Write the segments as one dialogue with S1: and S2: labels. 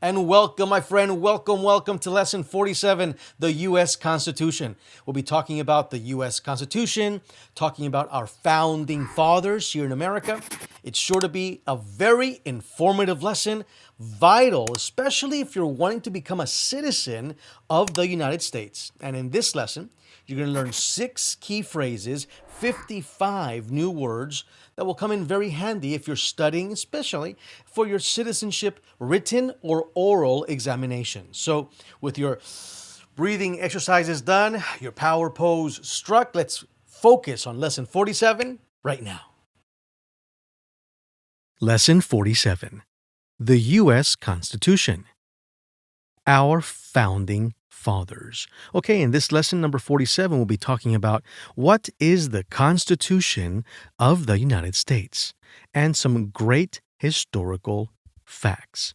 S1: And welcome, my friend. Welcome to Lesson 47, the U.S. Constitution. We'll be talking about the U.S. Constitution, talking about our founding fathers here in America. It's sure to be a very informative lesson, vital, especially if you're wanting to become a citizen of the United States. And in this lesson, you're going to learn 6 key phrases, 55 new words that will come in very handy if you're studying, especially for your citizenship written or oral examination. So, with your breathing exercises done, your power pose struck, let's focus on Lesson 47 right now. Lesson 47. The U.S. Constitution. Our founding fathers. Okay, in this lesson number 47, we'll be talking about what is the Constitution of the United States and some great historical facts.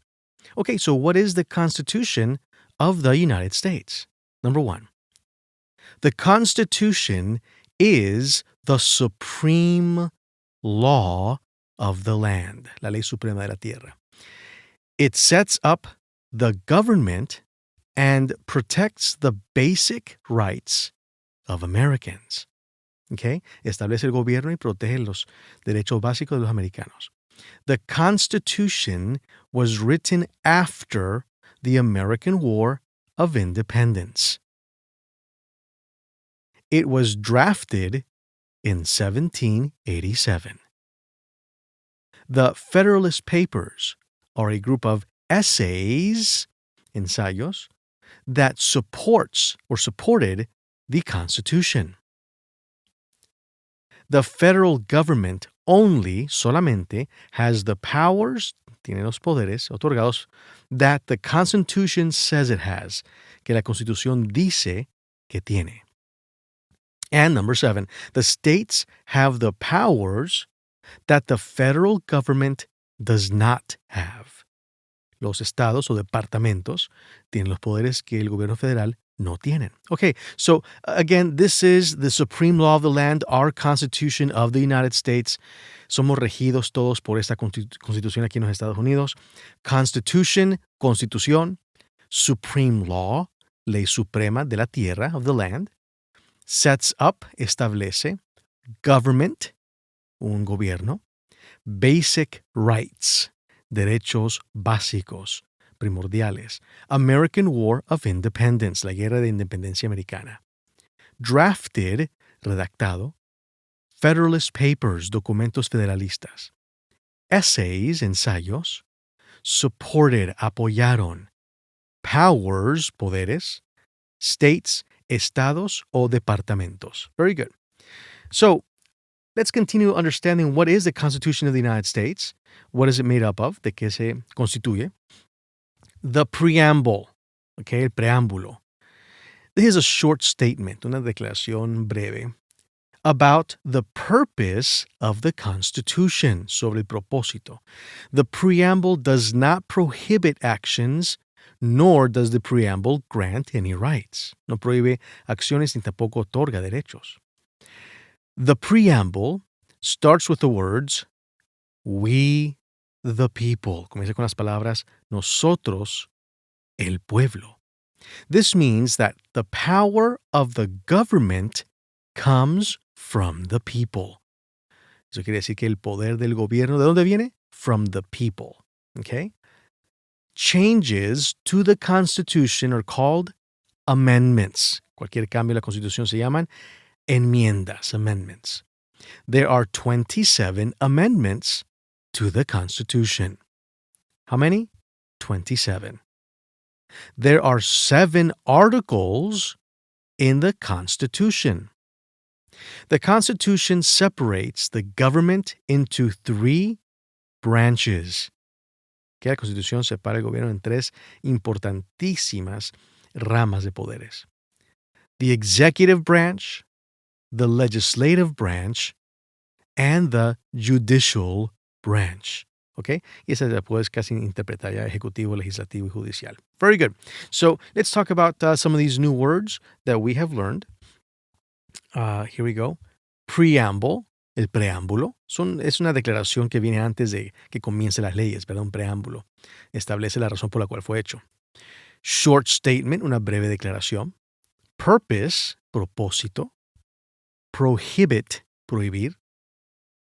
S1: Okay, so what is the Constitution of the United States? Number 1, the Constitution is the supreme law of the land, la ley suprema de la tierra. It sets up the government and protects the basic rights of Americans. Okay? Establece el gobierno y protege los derechos básicos de los americanos. The Constitution was written after the American War of Independence. It was drafted in 1787. The Federalist Papers are a group of essays, ensayos, that supported the Constitution. The federal government solamente, has the powers, tiene los poderes otorgados, that the Constitution says it has, que la Constitución dice que tiene. And number 7, the states have the powers that the federal government does not have. Los estados o departamentos tienen los poderes que el gobierno federal no tienen. Okay, so again, this is the supreme law of the land, our Constitution of the United States. Somos regidos todos por esta constitución aquí en los Estados Unidos. Constitution, constitución. Supreme law, ley suprema de la tierra, of the land. Sets up, establece. Government, un gobierno. Basic rights, derechos básicos, primordiales. American War of Independence, la guerra de independencia americana. Drafted, redactado. Federalist Papers, documentos federalistas. Essays, ensayos. Supported, apoyaron. Powers, poderes. States, estados o departamentos. Very good. So, let's continue understanding what is the Constitution of the United States. What is it made up of? ¿De qué se constituye? The preamble. Okay, el preámbulo. This is a short statement, una declaración breve, about the purpose of the Constitution, sobre el propósito. The preamble does not prohibit actions, nor does the preamble grant any rights. No prohíbe acciones ni tampoco otorga derechos. The preamble starts with the words, we the people. Comienza con las palabras, nosotros el pueblo. This means that the power of the government comes from the people. Eso quiere decir que el poder del gobierno, ¿de dónde viene? From the people. Okay? Changes to the Constitution are called amendments. Cualquier cambio a la Constitución se llaman enmiendas, amendments. There are 27 amendments to the Constitution. How many? 27. There are 7 articles in the Constitution. The Constitution separates the government into 3 branches. Que la Constitución separa el gobierno en 3 importantísimas ramas de poderes. The executive branch, the legislative branch, and the judicial branch. Okay? Y esa la puedes casi interpretar ya ejecutivo, legislativo y judicial. Very good. So let's talk about some of these new words that we have learned. Here we go. Preamble, El preámbulo es una declaración que viene antes de que comiencen las leyes, ¿verdad? Un preámbulo. Establece la razón por la cual fue hecho. Short statement, una breve declaración. Purpose, propósito. Prohibit, prohibir.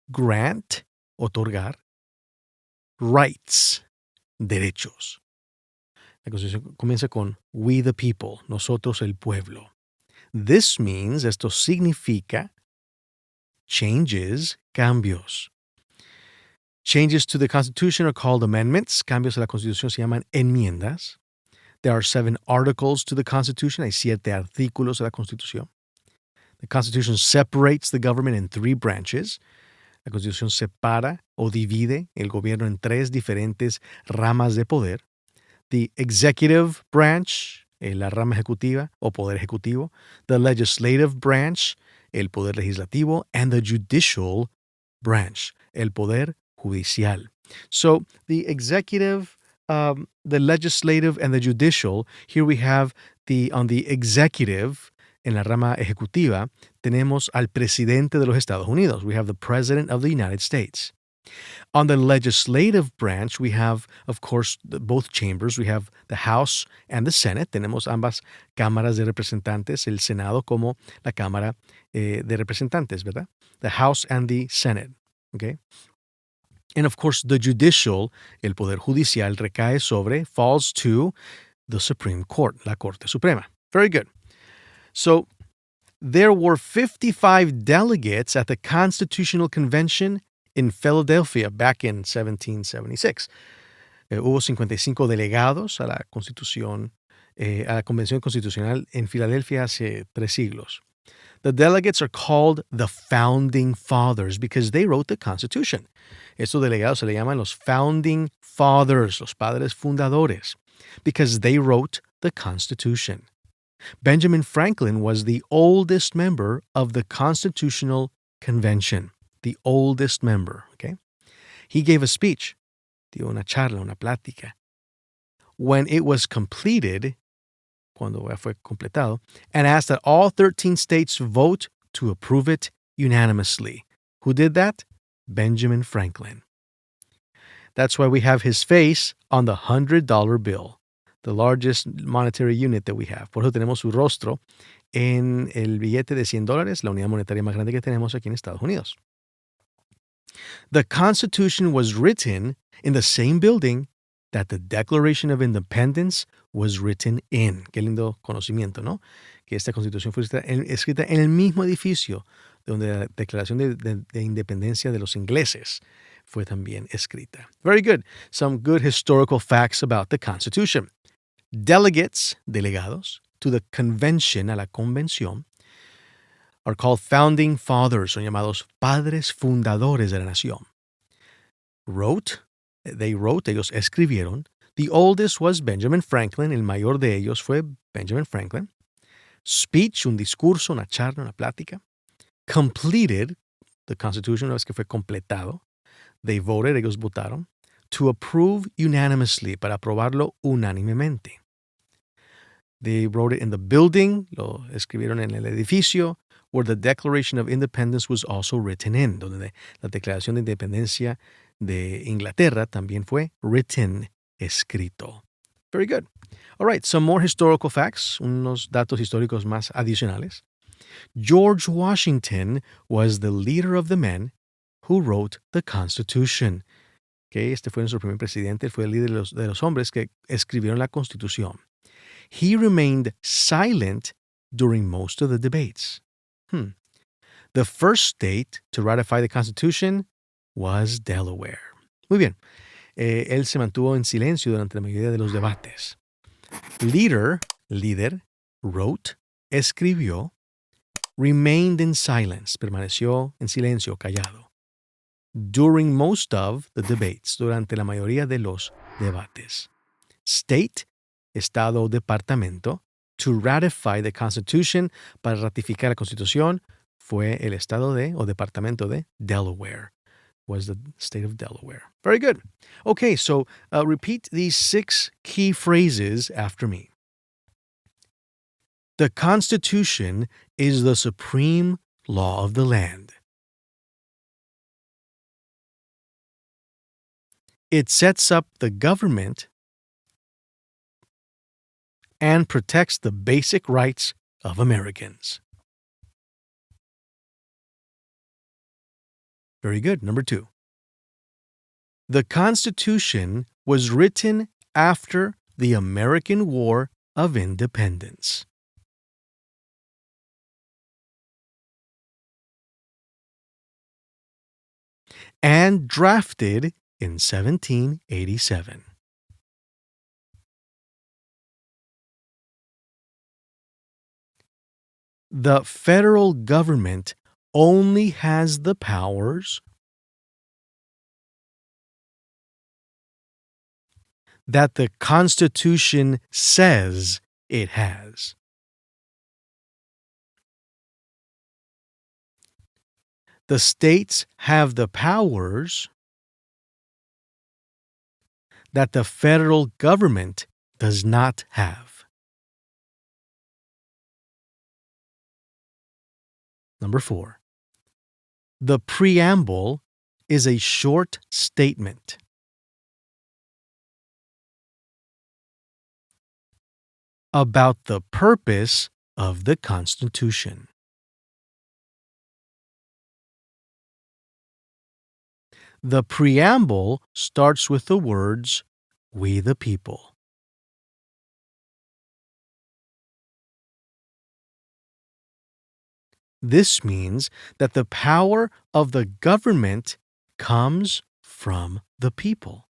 S1: Grant, otorgar. Rights, derechos. La Constitución comienza con we the people, nosotros el pueblo. This means, esto significa changes, cambios. Changes to the Constitution are called amendments. Cambios a la Constitución se llaman enmiendas. There are 7 articles to the Constitution. Hay 7 artículos de la Constitución. The Constitution separates the government in 3 branches. La Constitución separa o divide el gobierno en 3 diferentes ramas de poder. The executive branch, la rama ejecutiva o poder ejecutivo. The legislative branch, el poder legislativo. And the judicial branch, el poder judicial. So the executive, the legislative, and the judicial, here we have on the executive, en la rama ejecutiva, tenemos al presidente de los Estados Unidos. We have the president of the United States. On the legislative branch, we have, of course, both chambers. We have the House and the Senate. Tenemos ambas cámaras de representantes, el Senado como la Cámara de Representantes, ¿verdad? The House and the Senate, okay? And of course, the judicial, el poder judicial, falls to the Supreme Court, la Corte Suprema. Very good. So, there were 55 delegates at the Constitutional Convention in Philadelphia back in 1776. Hubo 55 delegados a la Constitución, a la Convención Constitucional en Filadelfia hace 3 siglos. The delegates are called the Founding Fathers because they wrote the Constitution. Estos delegados se le llaman los Founding Fathers, los padres fundadores, because they wrote the Constitution. Benjamin Franklin was the oldest member of the Constitutional Convention. The oldest member, okay? He gave a speech, dio una charla, una plática. When it was completed, cuando fue completado, and asked that all 13 states vote to approve it unanimously. Who did that? Benjamin Franklin. That's why we have his face on the $100 bill, the largest monetary unit that we have. Por eso tenemos su rostro en el billete de $100, la unidad monetaria más grande que tenemos aquí en Estados Unidos. The Constitution was written in the same building that the Declaration of Independence was written in. Qué lindo conocimiento, ¿no? Que esta Constitución fue escrita en el mismo edificio donde la Declaración de Independencia de los ingleses fue también escrita. Very good. Some good historical facts about the Constitution. Delegates, delegados, to the convention, a la convención, are called founding fathers, son llamados padres fundadores de la nación. Ellos escribieron. The oldest was Benjamin Franklin, el mayor de ellos fue Benjamin Franklin. Speech, un discurso, una charla, una plática. Completed, the Constitution, una vez que fue completado. They voted, ellos votaron. To approve unanimously, para aprobarlo unánimemente. They wrote it in the building, lo escribieron en el edificio, where the Declaration of Independence was also written in, donde la Declaración de Independencia de Inglaterra también fue written, escrito. Very good. All right, some more historical facts, unos datos históricos más adicionales. George Washington was the leader of the men who wrote the Constitution. Okay, este fue nuestro primer presidente, fue el líder de los hombres que escribieron la Constitución. He remained silent during most of the debates. The first state to ratify the Constitution was Delaware. Muy bien. Él se mantuvo en silencio durante la mayoría de los debates. Líder, wrote, escribió, remained in silence, permaneció en silencio, callado. During most of the debates, durante la mayoría de los debates. State, estado o departamento, to ratify the Constitution, para ratificar la Constitución, fue el estado o departamento de Delaware. Was the state of Delaware. Very good. Okay, so repeat these 6 key phrases after me. The Constitution is the supreme law of the land. It sets up the government and protects the basic rights of Americans. Very good. Number 2. The Constitution was written after the American War of Independence. And drafted in 1787. The federal government only has the powers that the Constitution says it has. The states have the powers that the federal government does not have. Number 4. The preamble is a short statement. About the purpose of the Constitution. The preamble starts with the words, "We the people." This means that the power of the government comes from the people.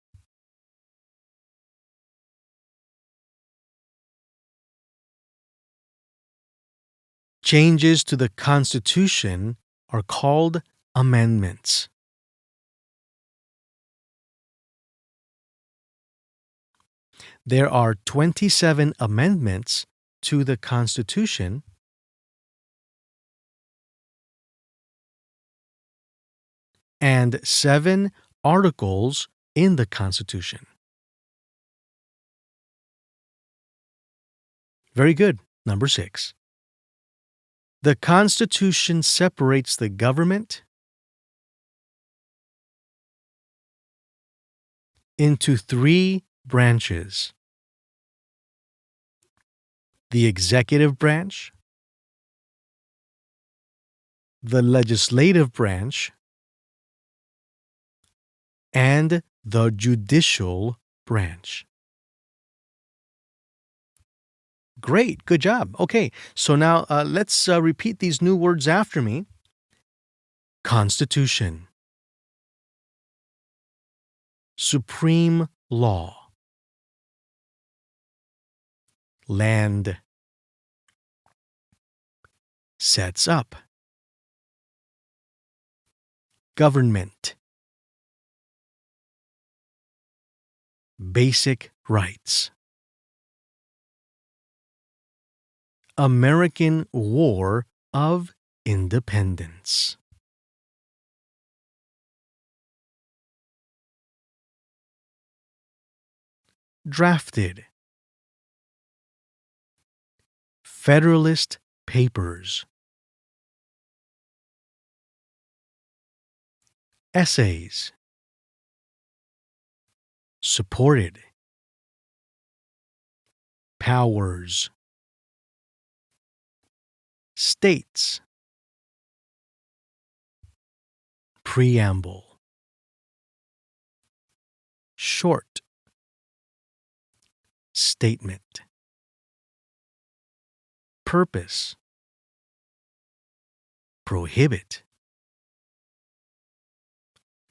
S1: Changes to the Constitution are called amendments. There are 27 amendments to the Constitution, and 7 articles in the Constitution. Very good. Number 6. The Constitution separates the government into 3 branches: the executive branch, the legislative branch, and the judicial branch. Great, good job. Okay, so now let's repeat these new words after me. Constitution. Supreme law. Land. Sets up. Government. Basic rights. American War of Independence. Drafted. Federalist Papers. Essays. Supported. Powers. States. Preamble. Short. Statement. Purpose. Prohibit.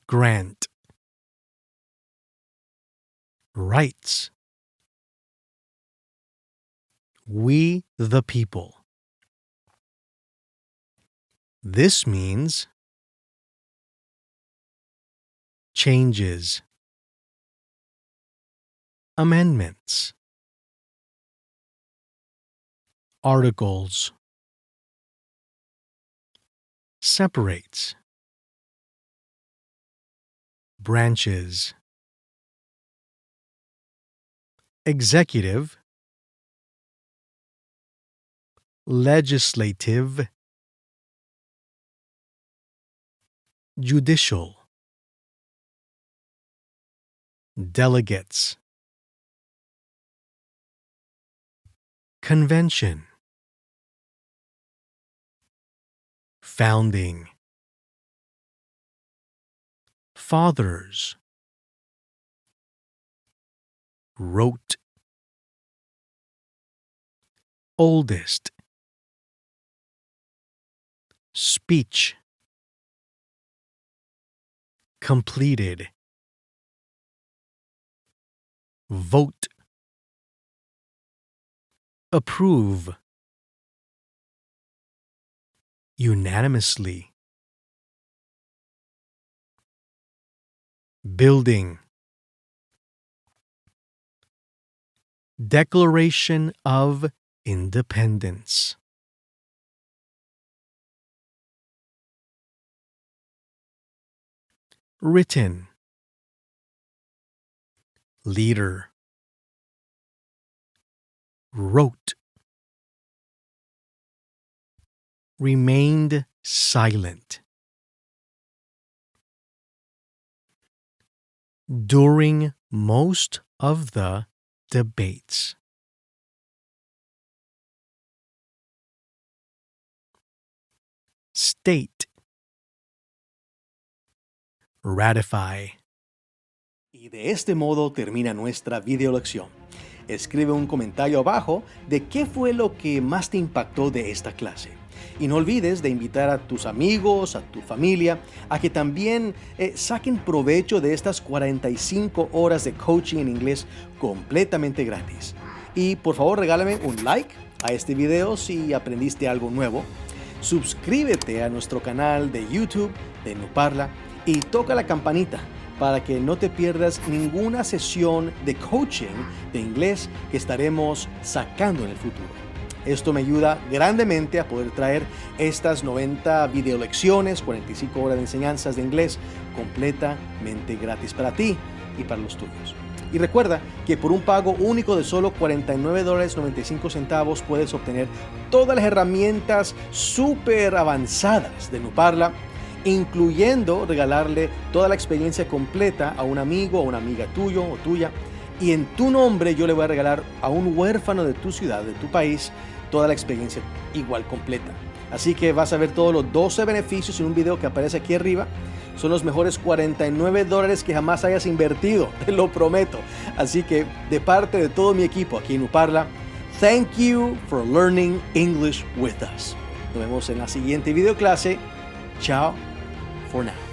S1: Grant. Rights. We the people. This means changes, amendments, articles, separates, branches, executive, legislative, judicial. delegates, convention, founding, fathers, wrote, oldest, speech, completed, vote, approve, unanimously, building, Declaration of Independence, written, leader, wrote, remained silent, during most of the debates, state, ratify. Y de este modo termina nuestra videolección. Escribe un comentario abajo de qué fue lo que más te impactó de esta clase. Y no olvides de invitar a tus amigos, a tu familia, a que también saquen provecho de estas 45 horas de coaching en inglés completamente gratis. Y por favor regálame un like a este video si aprendiste algo nuevo. Suscríbete a nuestro canal de YouTube de NuParla y toca la campanita para que no te pierdas ninguna sesión de coaching de inglés que estaremos sacando en el futuro. Esto me ayuda grandemente a poder traer estas 90 videolecciones, 45 horas de enseñanzas de inglés completamente gratis para ti y para los tuyos. Y recuerda que por un pago único de solo $49.95 puedes obtener todas las herramientas súper avanzadas de NuParla, incluyendo regalarle toda la experiencia completa a un amigo o una amiga tuyo o tuya. Y en tu nombre yo le voy a regalar a un huérfano de tu ciudad, de tu país, toda la experiencia igual completa. Así que vas a ver todos los 12 beneficios en un video que aparece aquí arriba. Son los mejores $49 que jamás hayas invertido, te lo prometo. Así que de parte de todo mi equipo aquí en NuParla, thank you for learning English with us. Nos vemos en la siguiente videoclase. Chao for now.